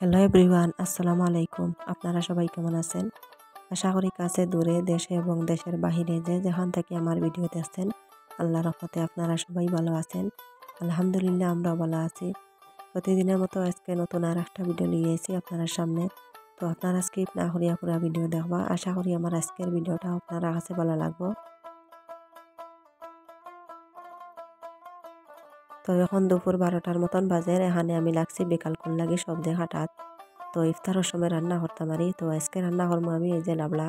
Hello everyone, আসসালামু আলাইকুম। আপনারা সবাই কেমন আছেন? আশা করি কাছে দূরে দেশে এবং দেশের বাহিরে যে যেখান থেকে আমার ভিডিও দেখছেন আল্লাহর রহমতে আপনারা সবাই ভালো আছেন। আলহামদুলিল্লাহ আমরাও ভালো আছি। প্রতিদিনের মতো আজকে নতুন আর একটা ভিডিও নিয়ে এসেছি আপনার সামনে। তো আপনারা স্কিপ না করিয়া পুরা ভিডিও দেখবা। আশা করি আমার আজকের ভিডিওটা আপনারা কাছে ভালো লাগবে। তো এখন দুপুর 12টার মতন বাজে, এখানে আমি লাগছি বিকাল কোন লাগে সবজি হাটাত। তো ইফতারের সময় রান্না করতাম আরি। তো আজকে রান্না করবো আমি এই যে লাবলা।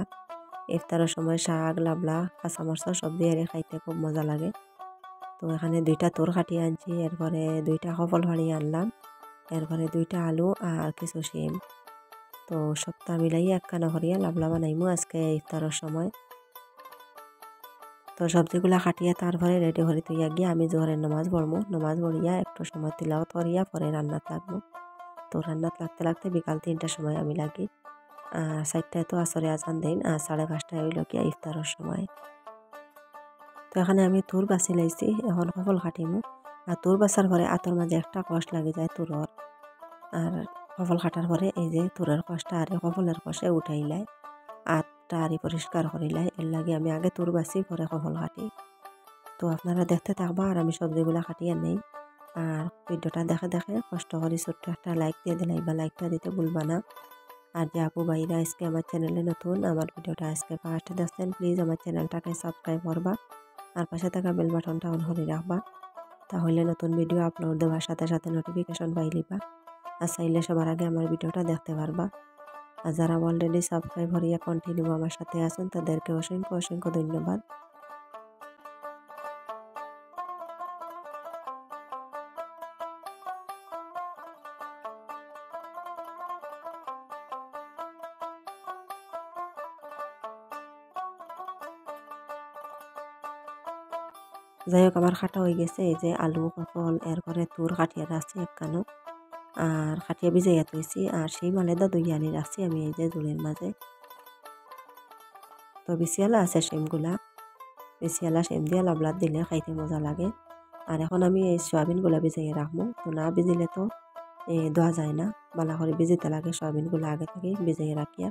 ইফতারের সময় শাক লাবলা কাঁচামরচ সবজি এর খাইতে খুব মজা লাগে। তো এখানে 2টা তোর কাটিয়ে আনছি, এরপরে 2টা কফল ফাড়িয়ে আনলাম, এরপরে 2টা আলু আর কিছু শিম। তো সবটা মিলাই একখানা করিয়া লাবলা বানাইমু আজকে ইফতারের সময়। তো সবজিগুলা কাটিয়ে তারপরে রেডি করে তুইয়া গিয়ে আমি জোহরের নামাজ পড়বো। নামাজ পড়িয়া একটু সময় তিলাওয়াত করিয়া পরে রান্নাত লাগবো। তো রান্নাত লাগতে লাগতে বিকাল 3টার সময় আমি লাগি। আর 4টায় তো আসরে আজান দেন, আর 5:30টায় হইল গিয়া ইফতারের সময়। তো এখানে আমি তুর বাছি লাইছি, এখন কফল কাটিমু। আর তুর বাছার পরে আতর মাঝে একটা কষ লাগে যায় তুরর। আর কফল কাটার পরে এই যে তুরের কষটা আর কফলের কষে উঠাইলাই, আতটা আরি পরিষ্কার করিলাই। এর লাগে আমি আগে তুর বাছি পরে কফল কাটি। তো আপনারা দেখতে থাকবা আর আমি সবজিগুলা কাটিয়ে নেই। আর ভিডিওটা দেখে দেখে কষ্ট করে ছোট্ট একটা লাইক দিয়ে দিলাই, বা লাইকটা দিতে ভুলবা না। আর যে আপু ভাইরা আজকে আমার চ্যানেলে নতুন, আমার ভিডিওটা আজকে ফার্স্ট দেখছেন, প্লিজ আমার চ্যানেলটাকে সাবস্ক্রাইব করবা আর পাশে থাকা বেল বাটনটা অন করে রাখবা। তাহলে নতুন ভিডিও আপলোড দেওয়ার সাথে সাথে নোটিফিকেশন পাইলিবা। আর চাইলে সবার আগে আমার ভিডিওটা দেখতে পারবা। আর যারা অলরেডি সাবস্ক্রাইব করিয়া কন্টিনিউ আমার সাথে আছেন তাদেরকে অসংখ্য অসংখ্য ধন্যবাদ। যাই হোক আমার কাটা হয়ে গেছে। এই যে আলু পটল এরপরে তুর কাটিয়ে রাখছি একখানো, আর কাটিয়ে ভিজাইয়া থইছি, আর সেই মালেদা দই আনি রাখছি আমি এই যে জুলের মাঝে। তো বিছিয়ালা আছে শিমগুলা, বিছিয়ালা শিম দিয়া লাবলাত দিলে খাইতে মজা লাগে। আর এখন আমি এই সয়াবিনগুলা ভিজাইয়া রাখবো। তো না ভিজিলে তো দেওয়া যায় না, বালা করে ভিজিতে লাগে সয়াবিনগুলা আগে থেকে ভিজাইয়া রাখিয়া।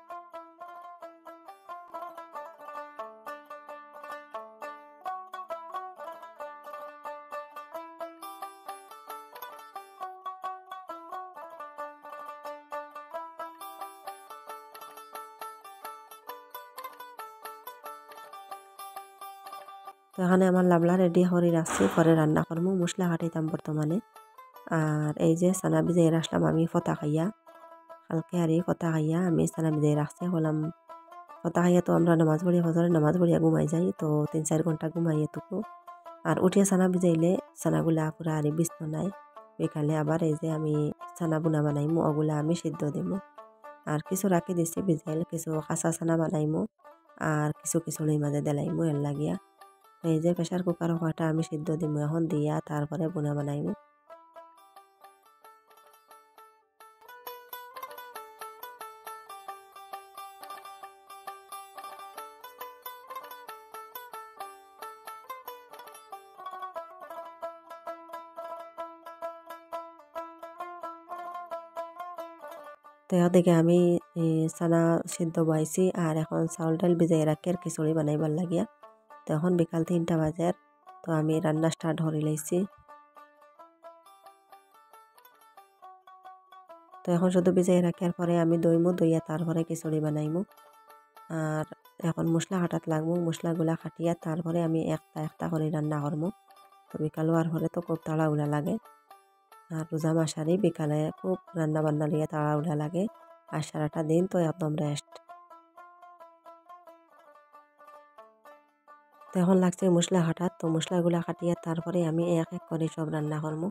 তো এখানে আমার লাবলা রেডি করে রাখছি, পরে রান্না করবো। মশলা কাটিতাম বর্তমানে। আর এই যে সানা ভিজাই রাখলাম আমি ফতা খাইয়া, কালকে আর এই ফতা খাইয়া আমি সানা ভিজাই রাখছি। হলাম ফতা খাইয়া তো আমরা নামাজ পড়িয়া ফজরে নামাজ পড়িয়া ঘুমাই যাই, তো 3-4 ঘন্টা ঘুমাইয়ে তুকু। আর উঠিয়া সানা ভিজাইলে সানাগুলা পুরা আর বিস্ত নাই। বিকালে আবার এই যে আমি সানা বুনা বানাইমু, ওগুলা আমি সিদ্ধ দিমু। আর কিছু রাখি দিছি ভিজাইল, কিছু কাঁচা সানা বানাইমু, আর কিছু খিচুড়ির মাঝে দেলাইমু এর লাগিয়া। এই যে প্রেসার কুকার কয়টা আমি সিদ্ধ দিমু এখন দিয়া তারপরে বুনা বানাইমু। তো এদিকে আমি চানা সিদ্ধ বহাইছি, আর এখন চাউল ডাল ভিজাই রাখি আর খিচুড়ি বানাইবার লাগিয়া। তো এখন বিকাল 3টা বাজে। তো আমি রান্না স্টার্ট করে লাইছি। তো এখন শুধু ভিজাই রাখার পরে আমি দইমু, দইয়া তারপরে খিচুড়ি বানাইমু। আর এখন মশলা কাটাত লাগবো, মশলাগুলা কাটিয়া তারপরে আমি একটা একটা করে রান্না করবো। তো বিকাল হওয়ার পরে তো খুব তাড়াহুড়া লাগে। আর রোজা মাসারি বিকালে খুব রান্না বান্না লিয়ে তাড়াহুড়া লাগে। আর সারাটা দিন তো একদম রেস্ট। তো এখন লাগছে মশলা কাটাত। তো মশলাগুলা কাটিয়ে তারপরে আমি এক এক করে সব রান্না করবো।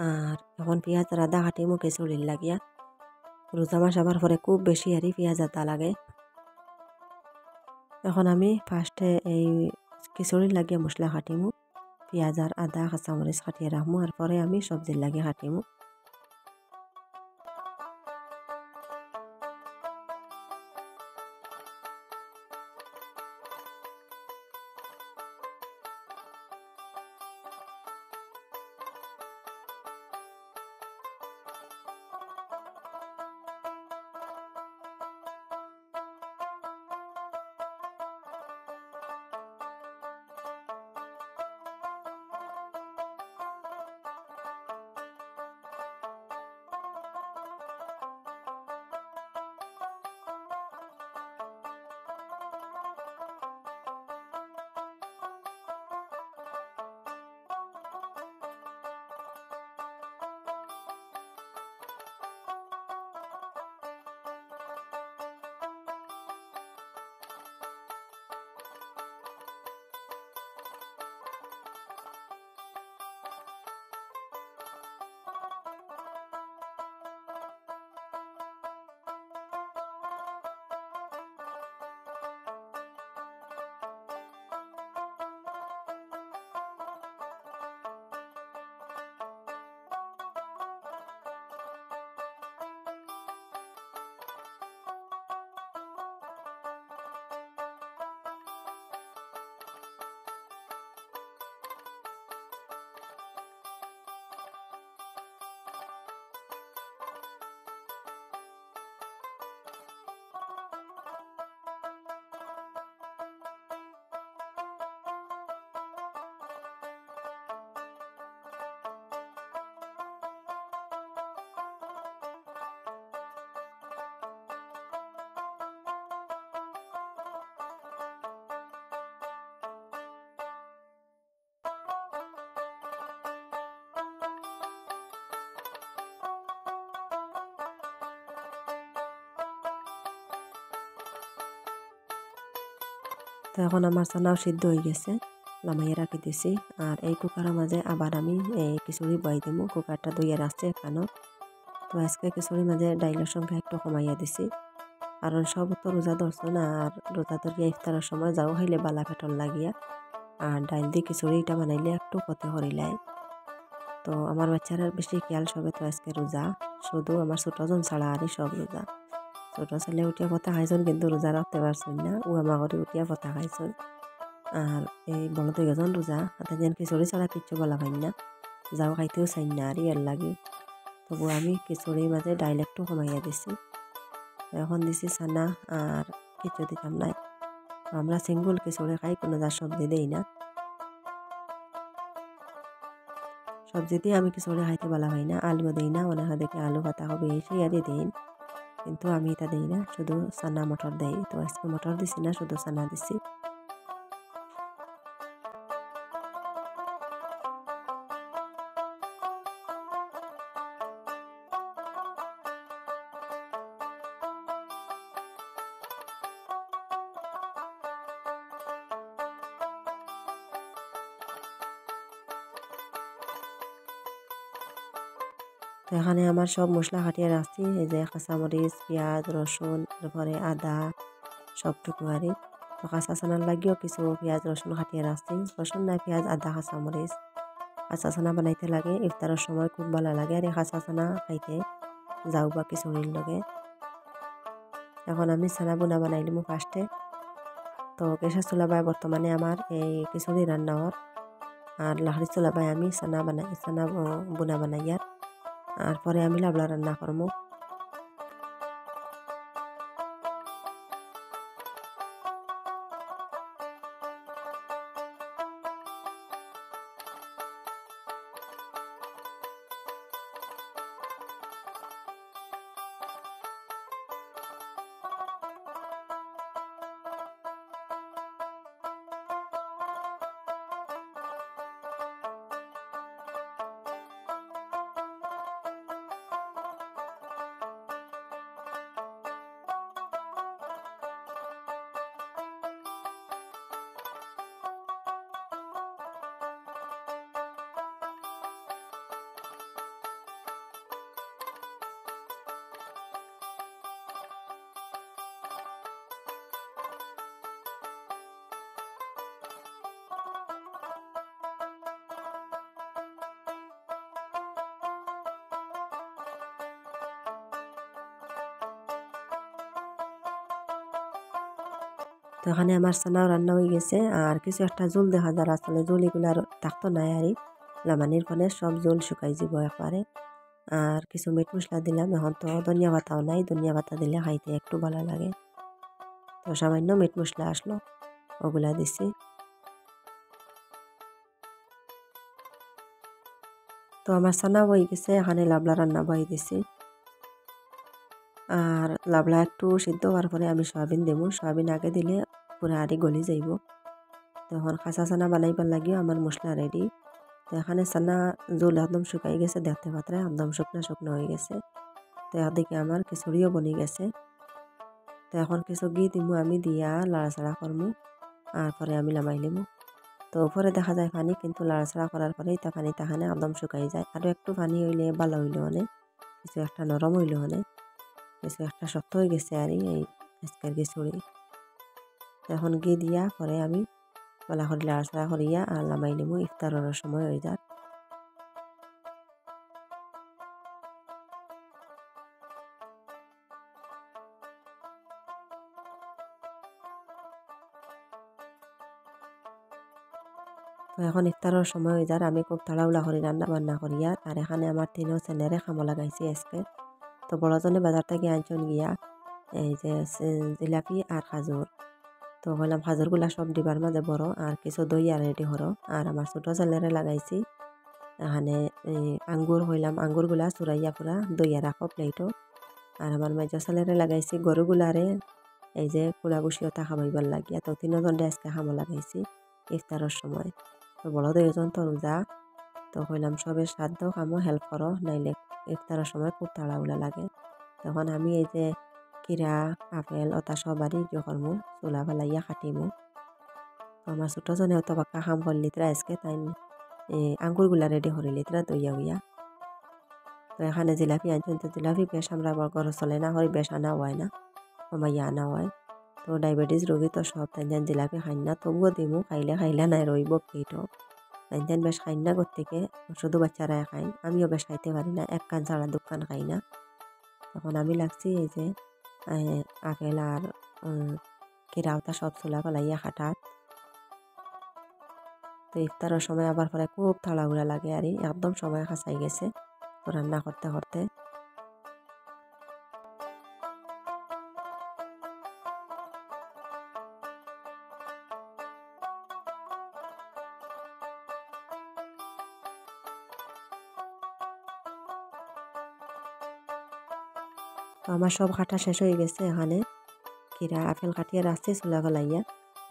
আর এখন পেঁয়াজ আর আদা কাটিমু খিচুড়ির লাগিয়া। রোজা মাস আবার পরে খুব বেশি আরই পেঁয়াজ আদা লাগে। এখন আমি ফার্স্টে এই খিচুড়ির লাগিয়ে মশলা কাটিমু, পেঁয়াজ আর আদা কাঁচামরিচ কাটিয়ে রাখবো, আর পরে আমি সবজির লাগিয়ে কাটিমু। তো এখন আমার চানাও সিদ্ধ হয়ে গেছে, নামাইয়ে রাখি দিছি। আর এই কুকারের মাঝে আবার আমি এই খিচুড়ি বয়াই দিব। কুকারটা ধুয়ে রাখছে এখানো। তো আজকে খিচুড়ির মাঝে ডাইলের সংখ্যা একটু কমাইয়া দিছি, কারণ সব তো রোজা ধরছো না, আর রোজা ধরিয়া ইফতারের সময় যাও খাইলে বালা পেটর লাগিয়া, আর ডাইল দিয়ে খিচুড়িটা বানাইলে একটু ক্ষতি করিলাই। তো আমার বাচ্চারা বেশি খেয়াল সবে তো আজকে রোজা, শুধু আমার ছোটজন ছাড়া আরই সব রোজা। ছোট ছেলে উঠিয়া পথা খাইছেন কিন্তু রোজা রাখতে পারছেন না, ও আমা করে উঠিয়া পথা খাইছেন। আর এই বড় দুইজন রোজা হাতে যেন খিচুড়ি ছাড়া কিচ্ছু বলা পাই না, যাও খাইতেও চাই না আর এর লাগে। তবু আমি খিচুড়ির মাঝে ডাইল একটু কমাইয়া দিছি। এখন দিছি চানা, আর কিছু দিতাম নাই। আমরা সিঙ্গুল খিচুড়ি খাই, কোনো যা সবজি দেই না। সবজি দিয়ে আমি খিচুড়ি খাইতে বলা হয় না, আলু দেই না, অনেকে দেখে আলু পাতা হবে সেই আরই দিন, কিন্তু আমি এটা দিই না, শুধু চানা মটর দেই। তো আজকে মটর দিছি না, শুধু চানা দিছি। তো এখানে আমার সব মশলা কাটিয়ে রাখছি, এই যে কাঁচামরিচ, পেঁয়াজ, রসুন, তারপরে আদা সবটুকু আরই। তো কাঁচা চানার লাগিও কিছু পেঁয়াজ রসুন কাটিয়ে রাখছি, রসুন না পেঁয়াজ আদা কাঁচামরিচ। কাঁচা চানা বানাইতে লাগে ইফতারের সময়, খুব ভালো লাগে আর এই কাঁচা চানা খাইতে, যাও বা খিচুড়ির লগে। এখন আমি চানা বোনা বানাইলিমু ফার্স্টে। তো গ্যাসের চুলাবাই বর্তমানে আমার এই খিচুড়ি রান্না হর, আর লাহড়ির চুলাবাই আমি চানা বোনা বানাইয়ার। আর পরে আমি লাবলা রান্না করবো। তো এখানে আমার চানাও রান্না হয়ে গেছে, আর কিছু একটা জল দেখা যার, আসলে জল এগুলো আর থাকতো নাই আর লামানির ফলে সব জল শুকাই যাব একবারে। আর কিছু মিট মশলা দিলাম, এখন তো ধনিয়া পাতাও নাই, ধনিয়া পাতা দিলে খাইতে একটু ভালো লাগে। তো সামান্য মিট মশলা আসলো, ওগুলা দিছি। তো আমার চানা হয়ে গেছে, এখানে লাবলা রান্না বয়ে দিছি। আর লাবলা একটু সিদ্ধ হওয়ার পরে আমি সয়াবিন দেবো, সয়াবিন আগে দিলে পুরা আড়ি গলি যাইব। তখন কাঁচা চানা বানাইবার লাগিও আমার মশলা রেডি। তো এখানে চানা জল একদম শুকাই গেছে, দেখতে পাত্রে একদম শুকনো শুকনো হয়ে গেছে। তো এদিকে আমার খিচুড়িও বনি গেছে। তো এখন কিছু ঘি দিমু আমি, দিয়া লাড়াচাড়া করমু, আর পরে আমি নামাই লিমু। তো উপরে দেখা যায় পানি, কিন্তু লাড়াচাড়া করার পরেই তা পানি তাহানে একদম শুকাই যায়। আরও একটু পানি হইলে ভালো হইলে অনেক, কিছু একটা নরম হইলে অনেক, কিছু একটা শক্ত হয়ে গেছে আর এই আজকের খিচুড়ি। এখন ঘি দিয়া পরে আমি বলা করি লাড়াচাড়া করিয়া আর নামাই লিমু, ইফতারের সময় হয়ে যায়। তো এখন ইফতারের সময় হয়ে যায়, আমি খুব তাড়াহুড়া করি রান্না বান্না করিয়া। আর এখানে আমার তিনও ছেলেরে খামো লাগাইছি আজকে। তো বড়জনে বাজার থেকে আনছন গিয়া এই যে জিলাপি আর খাজুর। তো বললাম খাজুরগুলা সব ডিবার মাঝে বড়, আর কিছু দই আর রেডি করো। আর আমার ছোটো ছেলেরে লাগাইছি এখানে আঙ্গুর, হইলাম আঙ্গুরগুলা চুরাইয়া পুরা দইয়া রাখো প্লেটও। আর আমার মেজো ছেলেরে লাগাইছি গরুগুলারে এই যে কুড়া বসিয়তা খামাইবার লাগিয়া। তো তিনজনরে আজকে খামো লাগাইছি ইফতারের সময়। তো বড় দুইজন তো রোজা, তো কইলাম সবে সাধ্য কামো হেল্প করো, নাইলে ইফতারের সময় খুব তাড়াহুড়া লাগে। তখন আমি এই যে কিরা আপেল ওটা সবারই ইয়ে করমু, চুলা ফেলাইয়া কাটিমু। আমার ছোট জনেও তো বাক্কা কাম করলিতরা আজকে তাই আঙ্গুরগুলা রেডি করিলিতরা দইয়া হইয়া। তো এখানে জিলাপি আনছেন, তো জিলাপি বেশ আমরা আবার ঘর চলে না হয়, বেশ আনা হয় না, কমাইয়া আনা হয়। তো ডায়াবেটিস রোগী তো সব তাই জিলাপি খাই না, তবুও দিমু, খাইলে নাই রইব পেটও। তাই বেশ খাই না থেকে, শুধু বাচ্চারা খাইন, আমিও বেশ খাইতে পারি না, এক কান ছাড়া দোকান খাই না। তখন আমি লাগছি এই যে আপেল আর কিরাওতা সব চুলা ফেলাইয়া খাটাত। তো ইফতারের সময় আবার পরে খুব তাড়াহুড়া লাগে আর একদম সময় খাঁচাই গেছে তো রান্না করতে করতে। তো আমার সব কাটা শেষ হয়ে গেছে, এখানে কিরা আপেল কাটিয়ে রাখছি চুলা ফেলাইয়া।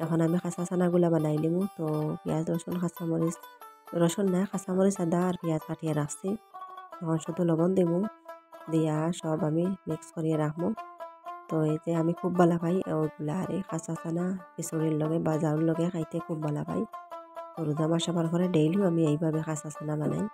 এখন আমি কাঁচা চানাগুলা বানাই লিমু। তো পেঁয়াজ রসুন কাঁচামরিচ, রসুন না কাঁচামরিচ আদা আর পেঁয়াজ কাটিয়ে রাখছি। এখন শুধু লবণ দিমু, দিয়া সব আমি মিক্স করিয়ে রাখবো। তো এই যে আমি খুব ভালো পাই ওইগুলা আর কাঁচা চানা খিচুড়ির লগে বা জাউর লগে খাইতে খুব ভালো পাই। তো রোজা মাস আবার করে ডেইলিও আমি এইভাবে কাঁচা চানা বানাই।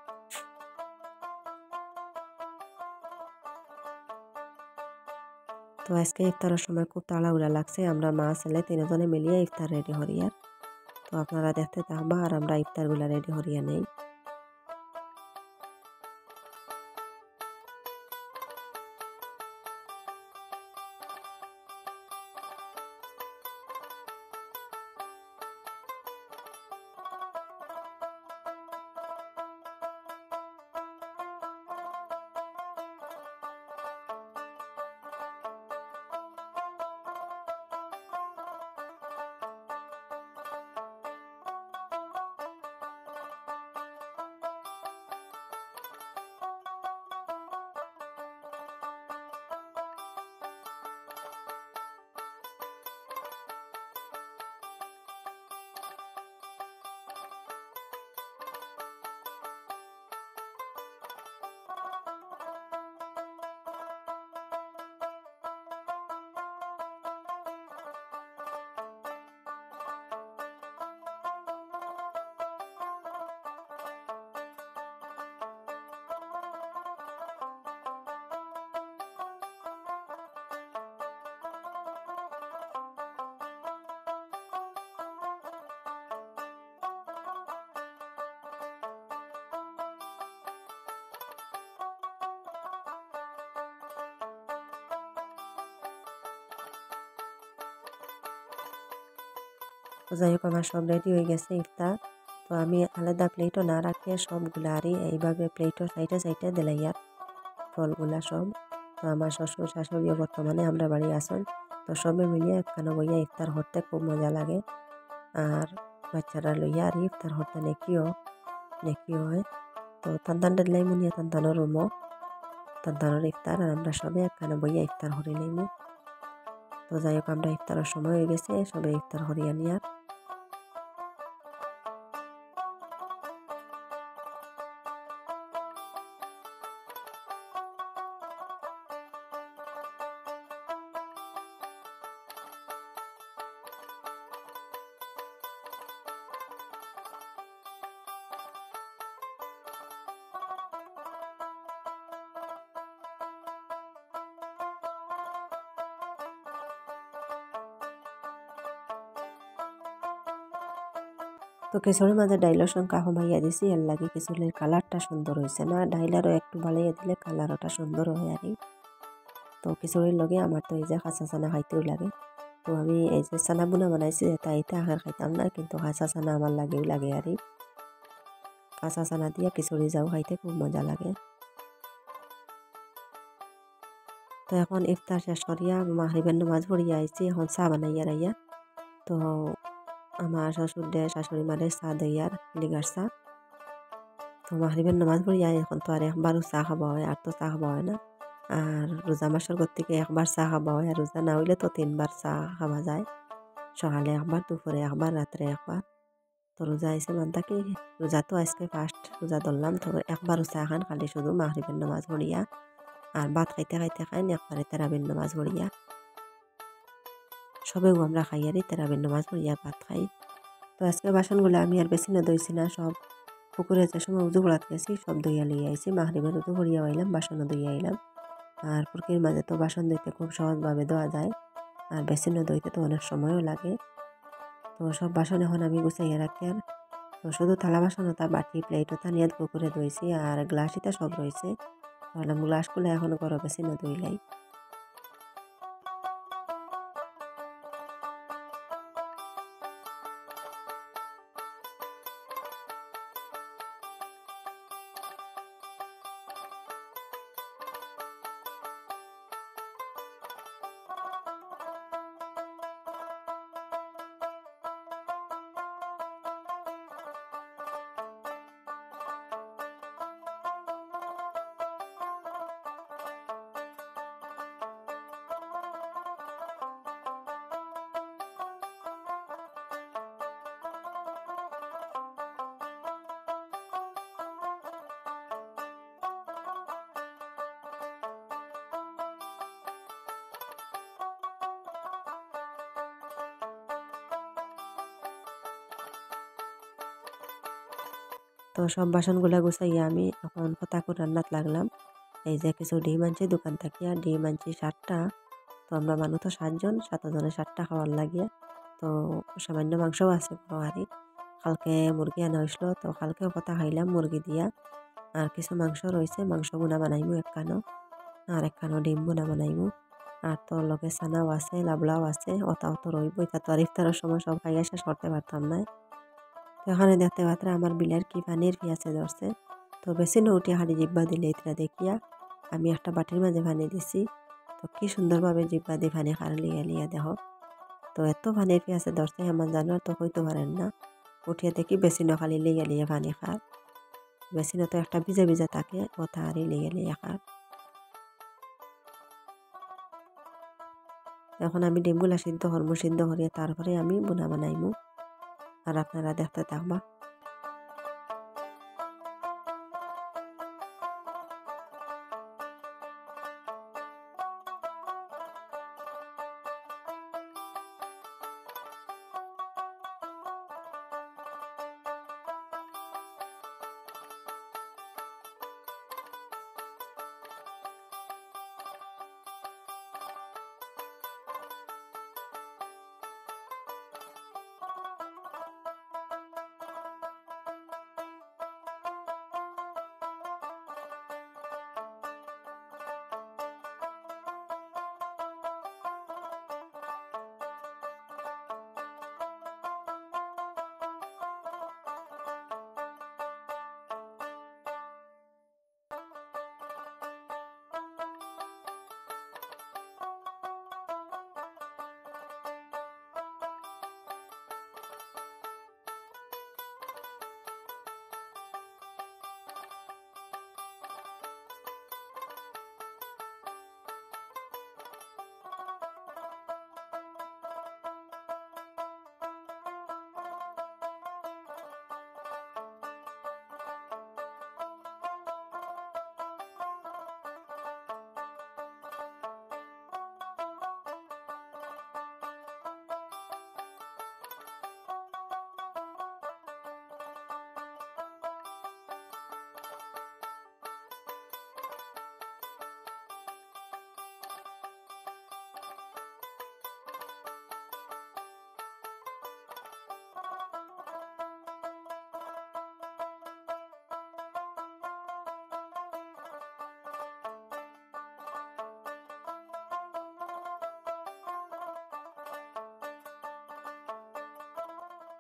তো আজকে ইফতারের সময় খুব তাড়াহুড়া লাগছে, আমরা মা ছেলে তিনজনে মিলিয়ে ইফতার রেডি হরিয়া। তো আপনারা দেখতে থাকবা আর আমরা ইফতারগুলা রেডি হরিয়া নেই। তো যাই হোক আমার সব রেডি হয়ে গেছে ইফতার। তো আমি আলাদা প্লেটও না রাখিয়ে সবগুলা আর এইভাবে প্লেটও সাইডে সাইডে দিলাইয়া ফলগুলা সব। তো আমার শ্বশুর শাশুড়িও বর্তমানে আমরা বাড়ি আসেন। তো সবে মিলিয়ে একখানে বইয়া ইফতার করতে খুব মজা লাগে। আর বাচ্চারা লইয়া আর ইফতার করতে নেকিও হয়। তো তান্তানটা লাইমু নিয়ে তান্তানোর রুমও তান্তানোর ইফতার, আর আমরা সবে একখানে বইয়া ইফতার হরি লাইমু। তো যাই হোক আমরা ইফতারের সময় হয়ে গেছে, সবে ইফতার হরিয়া নিয়ার। তো খিচুড়ির মাঝে ডাইলের সংখ্যা কমাইয়া দিছি, এর লাগে খিচুড়ির কালারটা সুন্দর হয়েছে না, ডাইলারও একটু বাড়াইয়া দিলে কালারটা সুন্দর হয় আর। তো খিচুড়ির লগে আমার তো এই যে কাঁচা চানা খাইতেও লাগে। তো আমি এই যে চানা বুনা বানাইছি তাইতে আখার খাইতাম না, কিন্তু কাঁচা চানা আমার লাগে আর। কাঁচা চানা দিয়ে খিচুড়ি যাও খাইতে খুব মজা লাগে। তো এখন ইফতার শেষ করিয়া মাগরিবের নামাজ পড়িয়া আইছি, এখন চা বানাইয়া রাইয়া। তো আমার শ্বশুর দে শাশুড়ি মারে চা দইয়ার লিগার চা। তো মাগরিবের নামাজ পড়িয়া এখন তো আর একবারও চা খাওয়া হয়, আর তো চা খাওয়া হয় না। আর রোজা মাসের ঘর থেকে একবার চা খাওয়া হয়, আর রোজা না হইলে তো 3বার চা খাওয়া যায়, সকালে একবার, দুপুরে একবার, রাত্রে একবার। তো রোজা আইসে মানতা কি রোজা তো আজকে ফার্স্ট রোজা ধরলাম, তো একবারও চা খান খালি শুধু মাগরিবের নামাজ পড়িয়া, আর ভাত খাইতে খাইতে খাইন একবারে তেরাবির নামাজ পড়িয়া। সবেও আমরা খাইয়ারি তেরাবির নামাজ পড়িয়া ভাত খাই। তো আজকে বাসনগুলো আমি আর বেশি না ধুইছি না, সব পুকুরে যে সময় উজু করাতে গেছি সব ধুইয়া লিয়ে আইছি। মাগরিবের উজু করিয়া আইলাম, বাসনও ধুইয়া আইলাম। আর পুকুরের মাঝে তো বাসন ধুইতে খুব সহজভাবে ধোয়া যায়, আর বেসিনও ধুইতে তো অনেক সময়ও লাগে। তো সব বাসন এখন আমি গুছাইয়া রাখি। আর তো শুধু থালা বাসন তা বাটি প্লেটও তা নিয়ে পুকুরে ধুইছি, আর গ্লাসিতে সব রয়েছে। ভাবলাম গ্লাসগুলো এখন গরো বেসিনও ধুইলাই। তো সব বাসনগুলা গুছাইয়া আমি এখন ফতাকুর রান্নাত লাগলাম। এই যে কিছু ডিম আনছি দোকান থাকিয়া, ডিম আনছি 7টা। তো আমরা মানুষ তো 7জন, 7জনে 7টা খাওয়ার লাগিয়া। তো সামান্য মাংসও আছে আর কালকে মুরগি আনা হয়েছিল, তো কালকেও ফতা খাইলাম মুরগি দিয়া। আর কিছু মাংস রয়েছে, মাংস গুনা বানাইমু একখানো, আর একখানো ডিম গুনা বানাইমু। আর তো লগে সানাও আছে, লাবলাও আছে, অতাও তো রইব। এটা তো আর ইফতারের সময় সব খাইয়া শেষ করতে পারতাম না। তো এখানে দেখতে পাত্র আমার বিলের কি পানির পিয়াসে ধরছে। তো বেশি উঠিয়া হাঁড়ি জিব্বা দিলে এটা দেখিয়া আমি একটা বাটির মাঝে পানি দিছি। তো কি সুন্দরভাবে জিব্বা দিয়ে পানি খার লিয়া লিয়া দেহ। তো এত পানির পিয়াসে ধরছে আমার জানোয়ার তো হইতে পারেন না। উঠিয়া দেখি বেসিনও খালি লিয়া লিয়া পানি খার। বেসিনও তো একটা ভিজা ভিজা থাকে, ও তাহারই লিয়া লিয়া খার। এখন আমি ডিমগুলা সিদ্ধ করবো, সিদ্ধ করিয়া তারপরে আমি বোনা বানাইমু। আর আপনারা দেখতে থাকবা।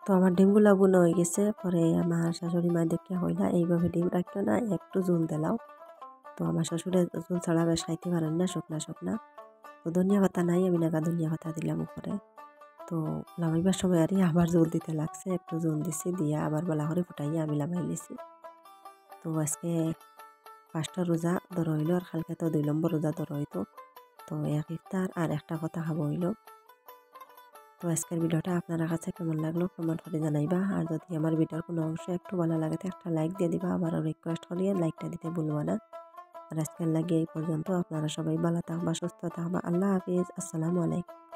তো আমার ডিমগুলা বুনো হয়ে গেছে। পরে আমার শাশুড়ি মা দেখিয়া হইলা এইভাবে ডিম রাখতো না, একটু জুল দিলাও। তো আমার শ্বশুরে জুল ছাড়া বেশ খাইতে পারেন না, শুকনা শুকনা। তো ধনিয়া পাতা নাই, আমি নাগা ধনিয়া পাতা দিলাম উপরে। তো লামাইবার সময় আর আবার জোল দিতে লাগছে, একটু জোল দিছি, দিয়া আবার বেলা করে ফুটাইয়া আমি লামাই লিছি। তো আজকে 5টা রোজা ধরা হইল, আর কালকে তো 2 নম্বর রোজা ধরা হইতো। তো এক ইফতার আর একটা কথা খাবো হইল। তো আজকের ভিডিওটা আপনার কাছে কেমন লাগলো কমেন্ট করে জানাইবা। আর যদি আমার ভিডিওর কোনো অংশ একটু ভালো লাগে তো একটা লাইক দিয়ে দিবা। আবারও রিকোয়েস্ট করিয়ে লাইকটা দিতে ভুলবা না। আর আজকের লাগে এই পর্যন্ত। আপনারা সবাই ভালো থাকবা, সুস্থ থাকবা। আল্লাহ হাফিজ। আসসালামু আলাইকুম।